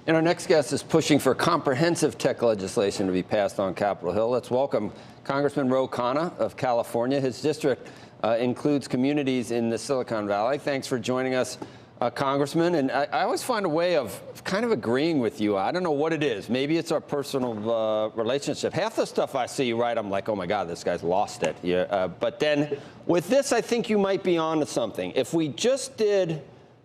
And our next guest is pushing for comprehensive tech legislation to be passed on Capitol Hill. Let's welcome Congressman Khanna of California. His district includes communities in the Silicon Valley. Thanks for joining us, Congressman. And I always find a way of kind of agreeing with you. I don't know what it is. Maybe it's our personal relationship. Half the stuff I see you write, I'm like, oh my God, this guy's lost it. Yeah, but then with this, I think you might be on to something. If we just did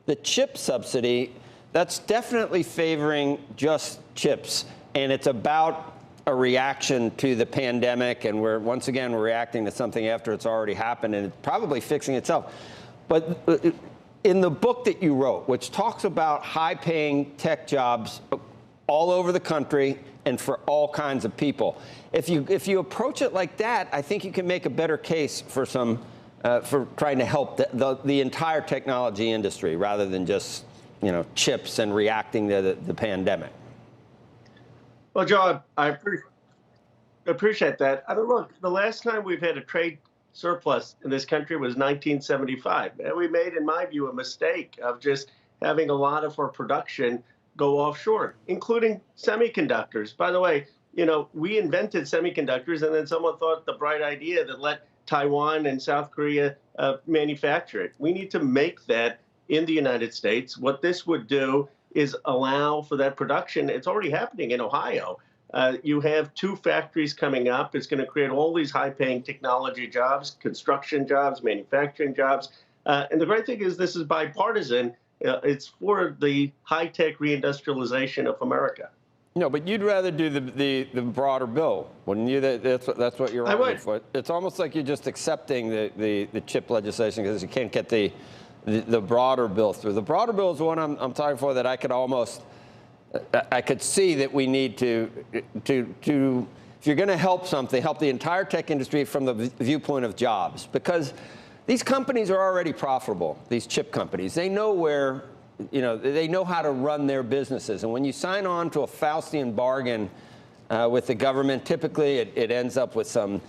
the chip subsidy, that's definitely favoring just chips, and it's about a reaction to the pandemic, and we're reacting to something after it's already happened, and it's probably fixing itself. But in the book that you wrote, which talks about high-paying tech jobs all over the country and for all kinds of people, if you approach it like that, I think you can make a better case for for trying to help the entire technology industry rather than just chips and reacting to the pandemic. Well, Joe, I appreciate that. I mean, look, the last time we've had a trade surplus in this country was 1975. And we made, in my view, a mistake of just having a lot of our production go offshore, including semiconductors. By the way, we invented semiconductors, and then someone thought the bright idea that let Taiwan and South Korea manufacture it. We need to make that in the United States. What this would do is allow for that production. It's already happening in Ohio. You have 2 factories coming up. It's going to create all these high-paying technology jobs, construction jobs, manufacturing jobs. And the great thing is this is bipartisan. It's for the high-tech reindustrialization of America. No, but you'd rather do the broader bill, wouldn't you? That's what you're arguing for. It's almost like you're just accepting the chip legislation because you can't get the broader bill through. The broader bill is the one I'm talking for that I could see that we need to if you're going to help something, help the entire tech industry from the viewpoint of jobs, because these companies are already profitable. These chip companies, they know where, they know how to run their businesses. And when you sign on to a Faustian bargain with the government, typically it ends up with some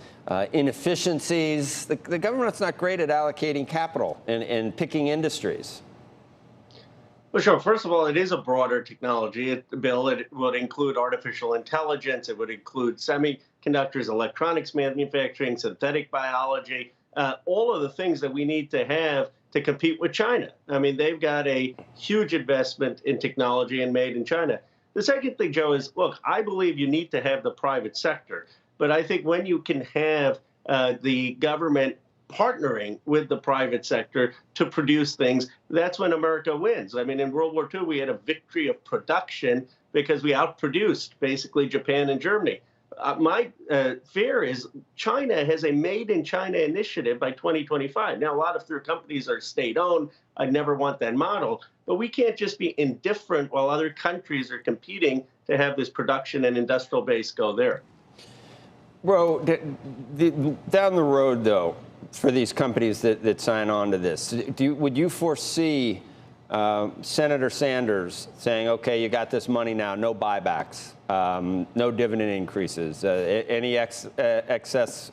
inefficiencies. The government's not great at allocating capital and picking industries. Well, sure. First of all, it is a broader technology bill. It would include artificial intelligence. It would include semiconductors, electronics manufacturing, synthetic biology, all of the things that we need to have to compete with China. I mean, they've got a huge investment in technology and made in China. The second thing, Joe, is, look, I believe you need to have the private sector. But I think when you can have the government partnering with the private sector to produce things, that's when America wins. I mean, in World War II, we had a victory of production because we outproduced basically Japan and Germany. My fear is China has a Made in China initiative by 2025. Now, a lot of their companies are state-owned. I never want that model. But we can't just be indifferent while other countries are competing to have this production and industrial base go there. Bro, down the road, though, for these companies that sign on to this, would you foresee Senator Sanders saying, okay, you got this money now, no buybacks, no dividend increases, any excess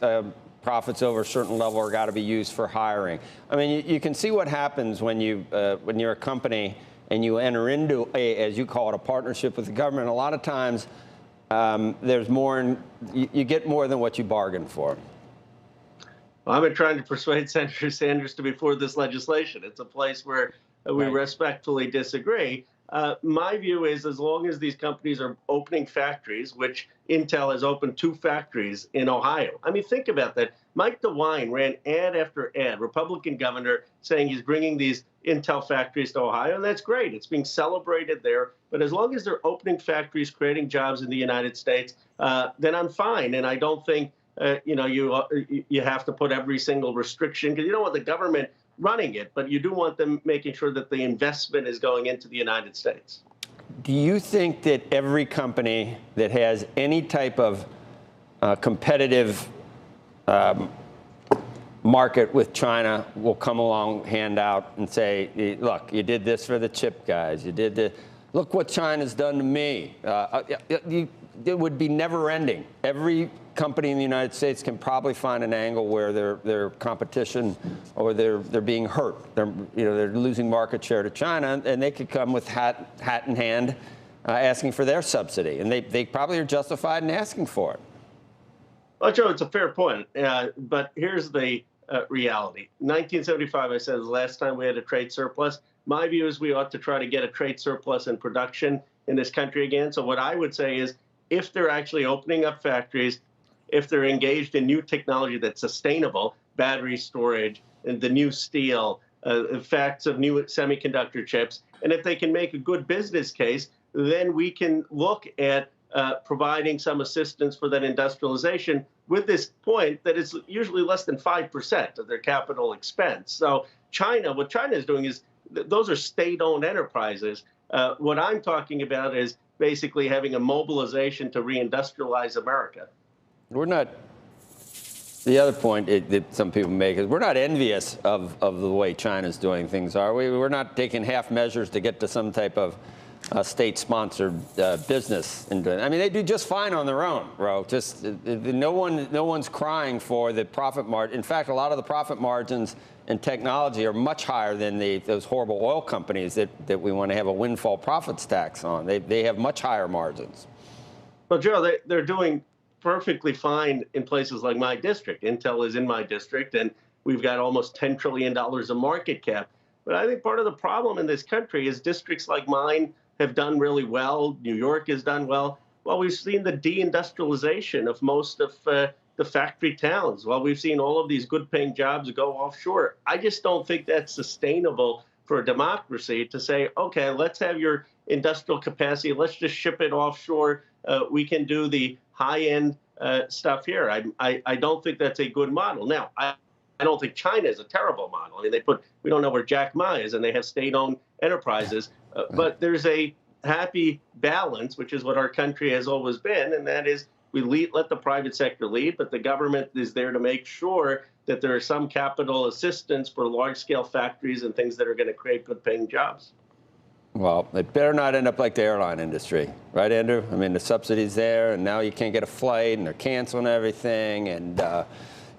profits over a certain level are got to be used for hiring? I mean, you can see what happens when you're a company and you enter into as you call it, a partnership with the government. A lot of times there's more, you get more than what you bargained for. Well, I've been trying to persuade Senator Sanders to be for this legislation. It's a place where we respectfully disagree. My view is as long as these companies are opening factories, which Intel has opened 2 factories in Ohio. I mean, think about that. Mike DeWine ran ad after ad, Republican governor, saying he's bringing these Intel factories to Ohio, and that's great. It's being celebrated there. But as long as they're opening factories, creating jobs in the United States, then I'm fine. And I don't think you have to put every single restriction, because you don't want the government running it, but you do want them making sure that the investment is going into the United States. Do you think that every company that has any type of competitive market with China will come along, hand out, and say, look, you did this for the chip guys. You did this. Look what China's done to me. It would be never ending. Every company in the United States can probably find an angle where their competition or they're being hurt. They're losing market share to China, and they could come with hat in hand asking for their subsidy, and they probably are justified in asking for it. Well, Joe, it's a fair point, but here's the reality. 1975, I said, was the last time we had a trade surplus. My view is we ought to try to get a trade surplus in production in this country again. So what I would say is, if they're actually opening up factories, if they're engaged in new technology that's sustainable, battery storage, and the new steel, effects of new semiconductor chips, and if they can make a good business case, then we can look at providing some assistance for that industrialization with this point that it's usually less than 5% of their capital expense. So what China is doing is, those are state-owned enterprises. What I'm talking about is basically having a mobilization to reindustrialize America. We're not, the other point that some people make is we're not envious of the way China's doing things, are we? We're not taking half measures to get to some type of state-sponsored business. I mean, they do just fine on their own, bro. Just no one's crying for the profit margin. In fact, a lot of the profit margins in technology are much higher than those horrible oil companies that we want to have a windfall profits tax on. They have much higher margins. Well, Joe, they're doing perfectly fine in places like my district. Intel is in my district, and we've got almost $10 trillion of market cap. But I think part of the problem in this country is districts like mine have done really well. New York has done well. Well, we've seen the deindustrialization of most of the factory towns. Well, we've seen all of these good-paying jobs go offshore. I just don't think that's sustainable for a democracy to say, okay, let's have your industrial capacity. Let's just ship it offshore. We can do the high-end stuff here. I don't think that's a good model. Now, I don't think China is a terrible model. I mean, we don't know where Jack Ma is, and they have state-owned enterprises. But there's a happy balance, which is what our country has always been, and that is we let the private sector lead, but the government is there to make sure that there is some capital assistance for large-scale factories and things that are going to create good-paying jobs. Well, it better not end up like the airline industry, right, Andrew? I mean, the subsidy's there, and now you can't get a flight, and they're canceling everything, and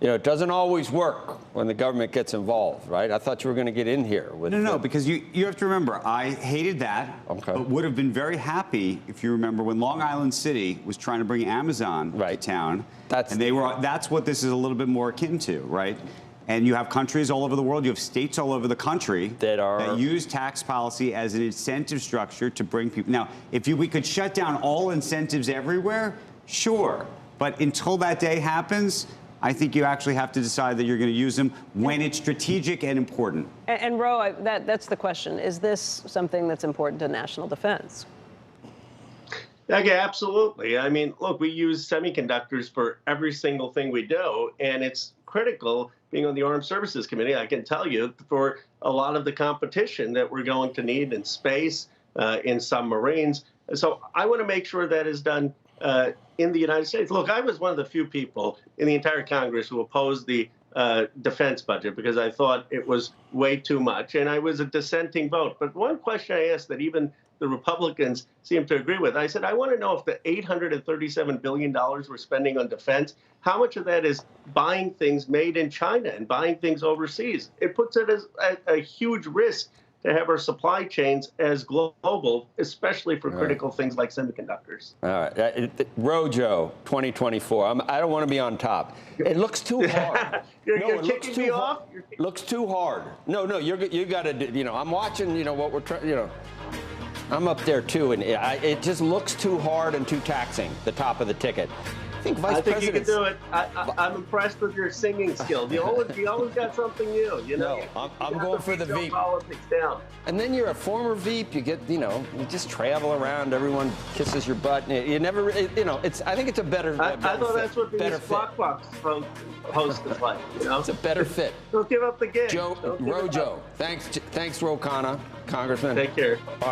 it doesn't always work when the government gets involved, right? I thought you were going to get in here with No, because you have to remember, I hated that, but would have been very happy if you remember when Long Island City was trying to bring Amazon to town, that's what this is a little bit more akin to, right? And you have countries all over the world, you have states all over the country that use tax policy as an incentive structure to bring people. Now, if we could shut down all incentives everywhere, sure, but until that day happens, I think you actually have to decide that you're going to use them when it's strategic and important. And Ro, that's the question. Is this something that's important to national defense? Yeah, absolutely. I mean, look, we use semiconductors for every single thing we do, and it's critical, being on the Armed Services Committee, I can tell you, for a lot of the competition that we're going to need in space, in submarines. So I want to make sure that is done in the United States. Look, I was one of the few people in the entire Congress who opposed the defense budget because I thought it was way too much, and I was a dissenting vote. But one question I asked that even the Republicans seem to agree with, I said, I want to know if the $837 billion we're spending on defense, how much of that is buying things made in China and buying things overseas? It puts it as a huge risk to have our supply chains as global, especially for critical things like semiconductors. All right. Rojo 2024. I don't want to be on top. It looks too hard. You're kicking me off? Looks too hard. No, you got to, I'm watching, what we're trying, I'm up there too, and it just looks too hard and too taxing, the top of the ticket. I think I think you can do it. I'm impressed with your singing skills. You always got something new. No, I'm going for the Veep. Politics down. And then you're a former Veep. You get, you just travel around. Everyone kisses your butt. You never, I think it's a better. I thought that's what the Squawk Box host is like. It's a better fit. Don't give up the gig. Rojo. Thanks, Khanna, Congressman. Take care.